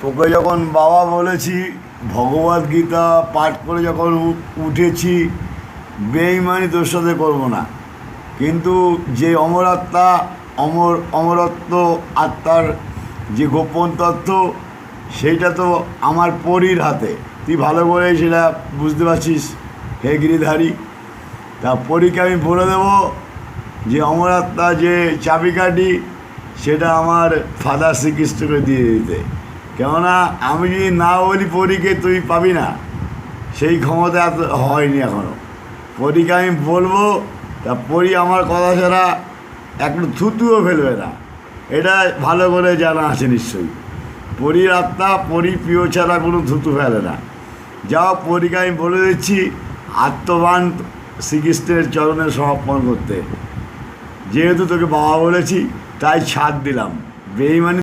তোকে যখন বাবা বলেছি, ভগবদ গীতা পাঠ করে যখন উঠেছি, বেইমানি তোর সাথে করবো না। কিন্তু যে অমরাত্মা, অমরত্ব আত্মার যে গোপন তথ্য, সেইটা তো আমার পরীর হাতে। তুই ভালো করে সেটা বুঝতে পারছিস হে গিরিধারী। তা পরীকে আমি বলে দেবো যে অমরাত্মা যে চাবিকাঠি, সেটা আমার ফাদার শ্রীকৃষ্ণকে দিয়ে দিতে। কেননা আমি যদি না বলি পরীকে, তুই পাবি না, সেই ক্ষমতা এত হয়নি এখনও। পরীকে আমি বলবো, তা পরী আমার কথা ছাড়া একটু থুতুও ফেলবে না, এটা ভালো করে জানা আছে নিশ্চয়ই। পরীর আত্মা, পরী প্রিয় ছাড়া কোনো থুতু ফেলে না। যাও, পরীকে আমি বলে দিচ্ছি আত্মবান শ্রীকৃষ্ণের চরণে সমর্পণ করতে। যেহেতু তোকে বাবা বলেছি, তাই ছাড় দিলাম। বেইমানি